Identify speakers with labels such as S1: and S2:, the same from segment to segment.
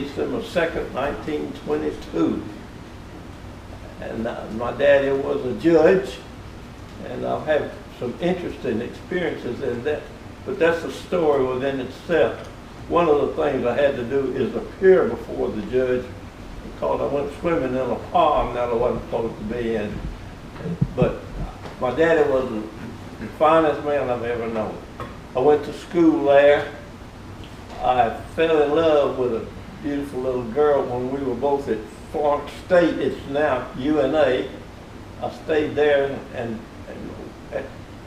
S1: December 2nd, 1922. And my daddy was a judge, and I've had some interesting experiences in that, but that's a story within itself. One of the things I had to do is appear before the judge because I went swimming in a pond that I wasn't supposed to be in. But my daddy was the finest man I've ever known. I went to school there. I fell in love with a beautiful little girl when we were both at Florence State. It's now UNA. I stayed there, and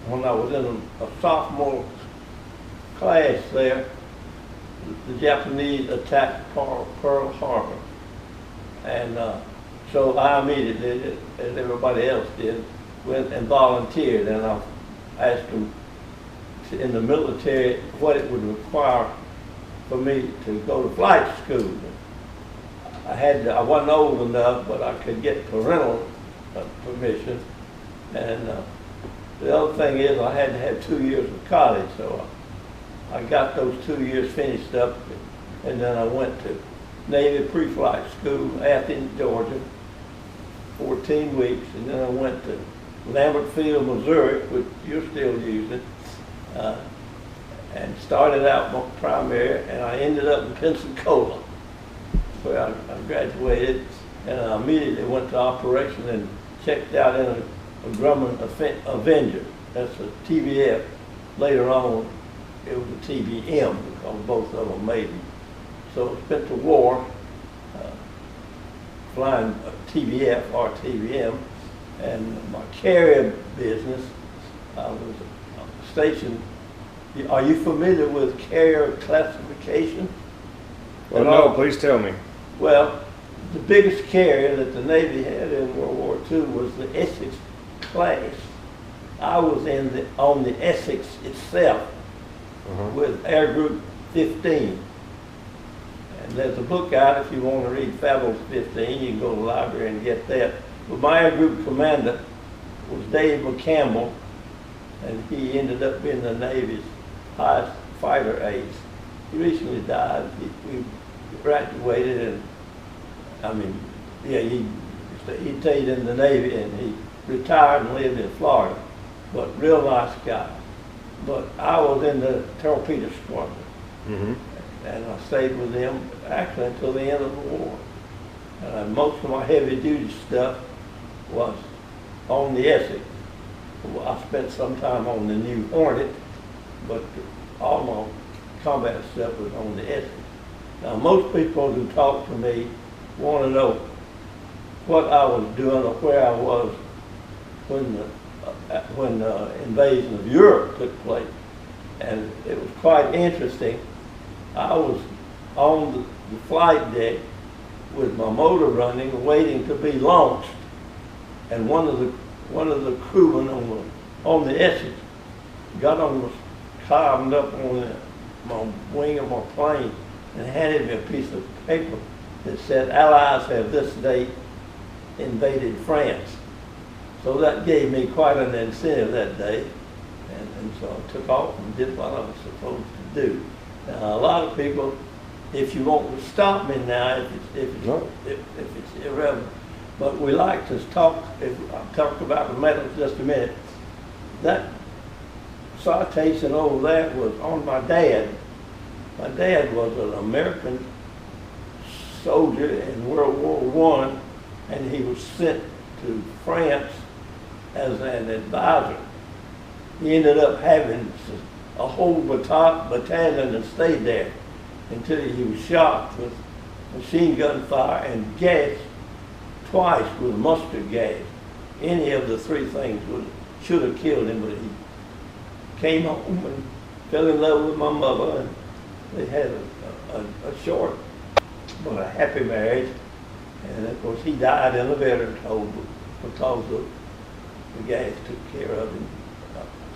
S1: when I was in a sophomore class there, the Japanese attacked Pearl Harbor. And so I immediately, as everybody else did, went and volunteered. And I asked them in the military what it would require for me to go to flight school. I wasn't old enough, but I could get parental permission. And the other thing is I had to have 2 years of college, so I got those 2 years finished up, and then I went to Navy pre-flight school, Athens, Georgia, 14 weeks, and then I went to Lambert Field, Missouri, which you're still using, and started out my primary, and I ended up in Pensacola, where I graduated, and I immediately went to operation and checked out in a Grumman Avenger. That's a TBF. Later on, it was a TBM because both of them made them. So I spent the war flying a TBF or TBM, and my carrier business, I was stationed. Are you familiar with carrier classification?
S2: Well, no, please tell me.
S1: Well, the biggest carrier that the Navy had in World War II was the Essex class. I was on the Essex itself with Air Group 15. And there's a book out if you want to read Fabulous 15. You can go to the library and get that. But my Air Group commander was Dave McCampbell, and he ended up being the Navy's highest fighter ace. He recently died. We graduated, and I mean, yeah, he stayed in the Navy, and he retired and lived in Florida. But real nice guy. But I was in the torpedo squadron, and I stayed with them actually until the end of the war. And most of my heavy duty stuff was on the Essex. I spent some time on the new Hornet, but all my combat stuff was on the Essex. Now, most people who talk to me want to know what I was doing or where I was when the invasion of Europe took place. And it was quite interesting. I was on the flight deck with my motor running, waiting to be launched. And one of the crewmen on the Essex got on the climbed up on my wing of my plane and handed me a piece of paper that said, "Allies have this date invaded France." So that gave me quite an incentive that day, and so I took off and did what I was supposed to do. Now, a lot of people, if you want to stop me now, if it's irrelevant, but we like to talk. I'll talk about the medal in just a minute. That citation over there was on my dad. My dad was an American soldier in World War I, and he was sent to France as an advisor. He ended up having a whole battalion and stayed there until he was shot with machine gun fire and gassed twice with mustard gas. Any of the three things should have killed him, but he came home and fell in love with my mother, and they had a short but a happy marriage. And of course he died in a veteran's home because of the gas took care of him.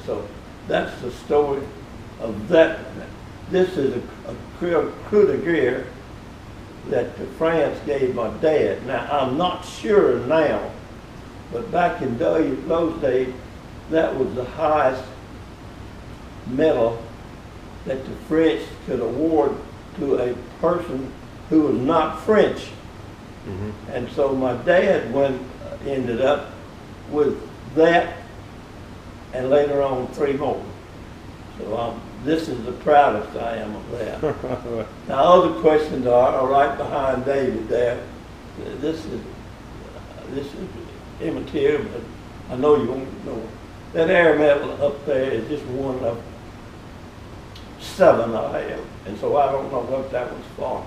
S1: So that's the story of that. This is a coup de grace that France gave my dad. Now, I'm not sure now, but back in those days, that was the highest medal that the French could award to a person who was not French.
S2: Mm-hmm.
S1: And so my dad ended up with that, and later on 3 more. So this is the proudest I am of that. Now other questions are right behind David there. This is immaterial, but I know you won't know. That air medal up there is just one of 7 I have, and so I don't know what that was for.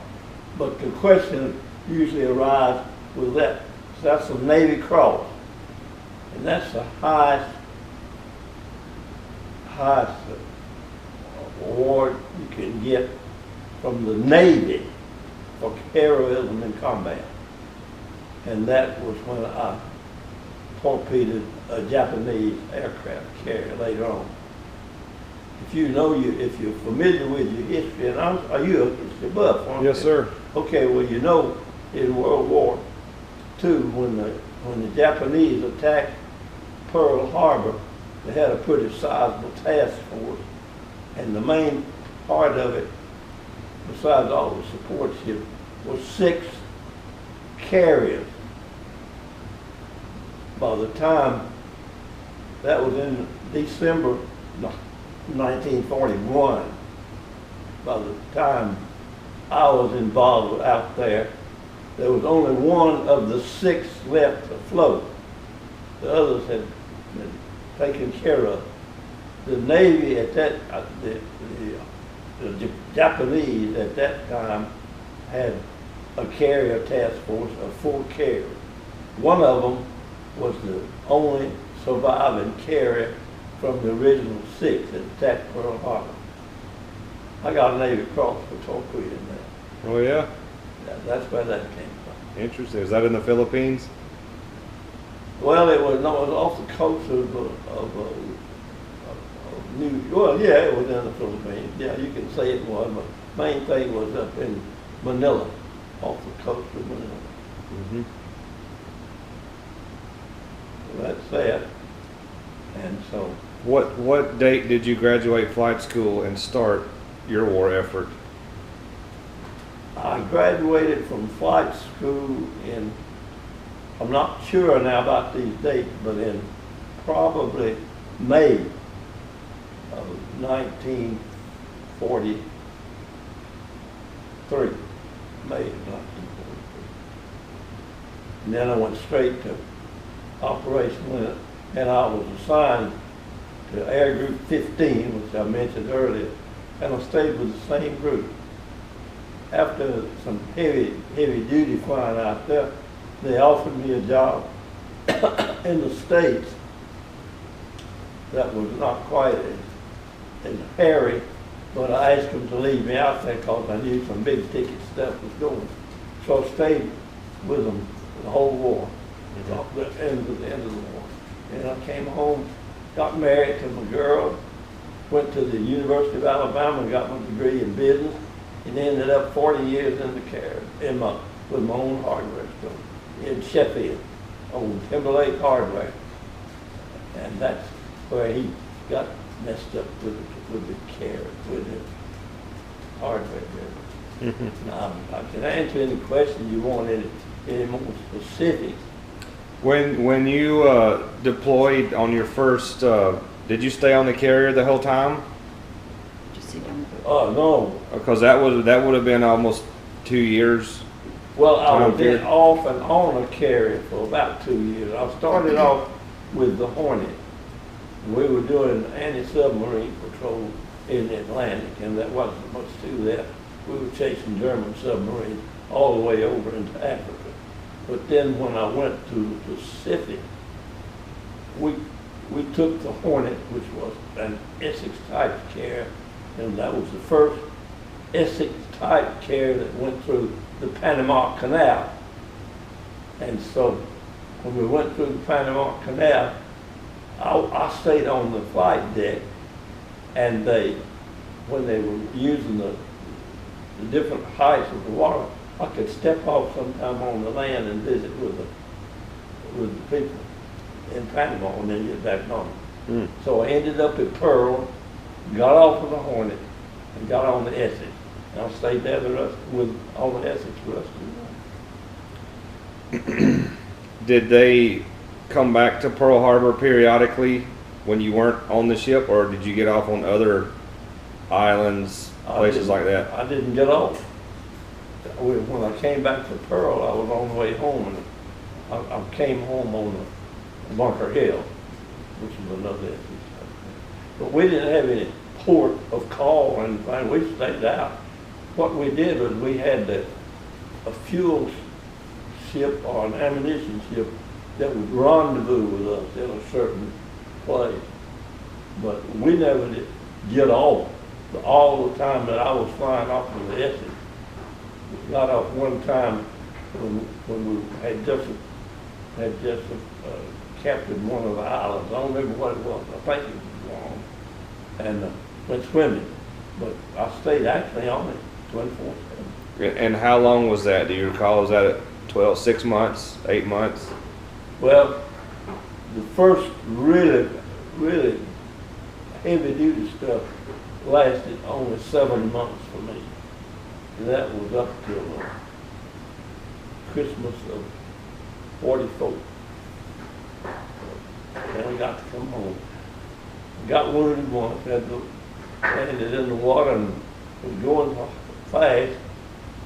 S1: But the question usually arrives with that. So that's a Navy Cross, and that's the highest award you can get from the Navy for heroism in combat. And that was when I torpedoed a Japanese aircraft carrier later on. If you're familiar with your history, and are you a history buff? Aren't
S2: Yes,
S1: you?
S2: sir.
S1: Okay, well, you know, in World War II, when the Japanese attacked Pearl Harbor, they had a pretty sizable task force, and the main part of it, besides all the support ships, was 6 carriers. By the time that was in December 1941, by the time I was involved out there was only one of the 6 left afloat. The others had been taken care of. The Navy at that, the Japanese at that time had a carrier task force of 4 carriers. One of them was the only surviving carrier from the original 6 that attacked Pearl Harbor. I got a Navy Cross for torpedoing that.
S2: Oh yeah.
S1: That's where that came from.
S2: Interesting. Is that in the Philippines?
S1: Well, it was off the coast of New. Well, yeah, it was in the Philippines. Yeah, you can say it was, but main thing was up in Manila, off the coast of Manila.
S2: Mm-hmm.
S1: So that's that. And so.
S2: What date did you graduate flight school and start your war effort?
S1: I graduated from flight school I'm not sure now about these dates, but in probably May of 1943. May of 1943. And then I went straight to operational, and I was assigned to Air Group 15, which I mentioned earlier, and I stayed with the same group. After some heavy duty flying out there, they offered me a job in the States that was not quite as hairy, but I asked them to leave me out there because I knew some big ticket stuff was going. So I stayed with them the whole war, the end of the war. And I came home, got married to my girl, went to the University of Alabama and got my degree in business, and ended up 40 years in the care with my own hardware store in Sheffield, on Timberlake Hardware. And that's where he got messed up with the care, with the hardware business. Now, I can answer any question you want, any more specifics.
S2: When you deployed on your first, did you stay on the carrier the whole time?
S1: Oh, no.
S2: Because that would have been almost 2 years.
S1: Well, I was in off and on a carrier for about 2 years. I started off with the Hornet. We were doing anti-submarine patrol in the Atlantic, and there wasn't much to that. We were chasing German submarines all the way over into Africa. But then when I went to the Pacific, we took the Hornet, which was an Essex type carrier, and that was the first Essex type carrier that went through the Panama Canal. And so when we went through the Panama Canal, I stayed on the flight deck, and when they were using the different heights of the water, I could step off sometime on the land and visit with the people in Panama and then get back on.
S2: Mm.
S1: So I ended up at Pearl, got off of the Hornet, and got on the Essex. And I stayed there the rest, on the Essex the rest of the night.
S2: Did they come back to Pearl Harbor periodically when you weren't on the ship, or did you get off on other islands, places like that?
S1: I didn't get off. When I came back to Pearl, I was on the way home, and I came home on the Bunker Hill, which is another Essex. But we didn't have any port of call or anything. We stayed out. What we did was we had a fuel ship or an ammunition ship that would rendezvous with us in a certain place. But we never did get off. All the time that I was flying off of the Essex, we got off one time when we had just captured one of the islands. I don't remember what it was. I think it was long. And went swimming. But I stayed actually on it 24/7.
S2: And how long was that? Do you recall? Was that 6 months, 8 months?
S1: Well, the first really heavy duty stuff lasted only 7 months for me. And that was up till Christmas of 44. Then we got to come home. Got wounded once, had to landed in the water and was going fast.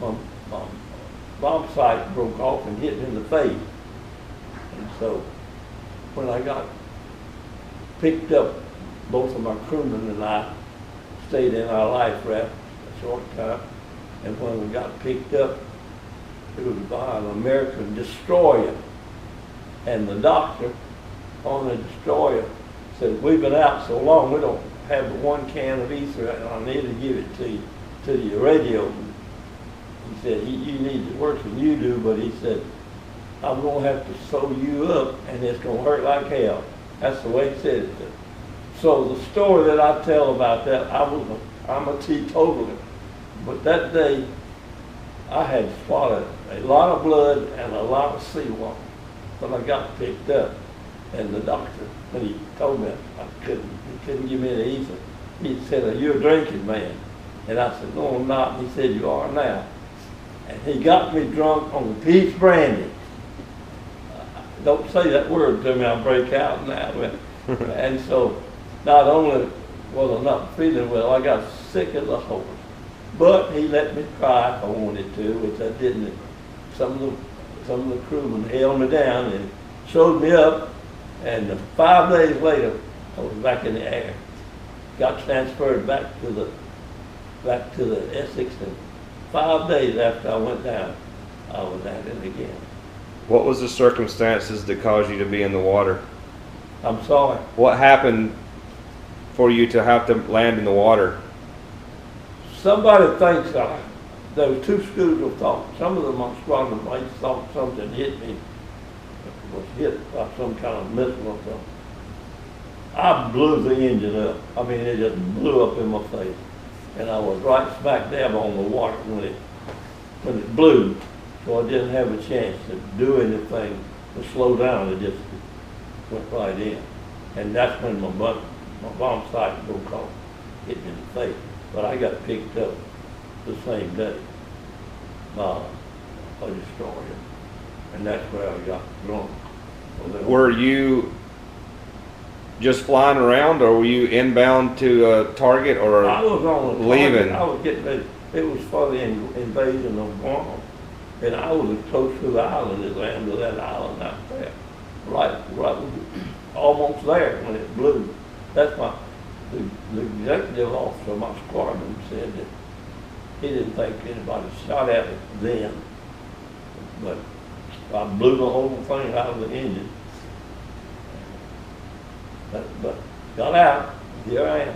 S1: My bomb sight broke off and hit me in the face. And so when I got picked up, both of my crewmen and I stayed in our life raft a short time. And when we got picked up, it was by an American destroyer. And the doctor on the destroyer said, "We've been out so long, we don't have but one can of ether, and I need to give it to your radio." He said, you need it worse than you do, but he said, "I'm going to have to sew you up, and it's going to hurt like hell." That's the way he said it. So the story that I tell about that, I'm a teetotaler. But that day, I had swallowed a lot of blood and a lot of seawater when I got picked up. And the doctor, when he told me he couldn't give me any ether, he said, "Are you a drinking man?" And I said, "No, I'm not." And he said, "You are now." And he got me drunk on peach brandy. Don't say that word to me, I'll break out now. And so not only was I not feeling well, I got sick as a horse. But he let me cry if I wanted to, which I didn't. Some of the crewmen held me down and showed me up, and 5 days later, I was back in the air. Got transferred back to the Essex, and 5 days after I went down, I was at it again.
S2: What was the circumstances that caused you to be in the water?
S1: I'm sorry.
S2: What happened for you to have to land in the water?
S1: Somebody thinks there were two schools of thought. Some of them on squadron mates thought something hit me, was hit by some kind of missile or something. I blew the engine up. I mean, it just blew up in my face. And I was right smack dab on the water when it blew. So I didn't have a chance to do anything to slow down. It just went right in. And that's when my bomb sight broke off, hit me in the face. But I got picked up the same day by a destroyer. And that's where I got drunk.
S2: Were you just flying around, or were you inbound to Target, or
S1: I was on the
S2: leaving?
S1: I was getting ready. It was for the invasion of Guam. And I was as close to the island as I am to that island out there. Right, almost there when it blew. That's the executive officer of my squadron said that he didn't think anybody shot at it then. But I blew the whole thing out of the engine. But got out. Here I am.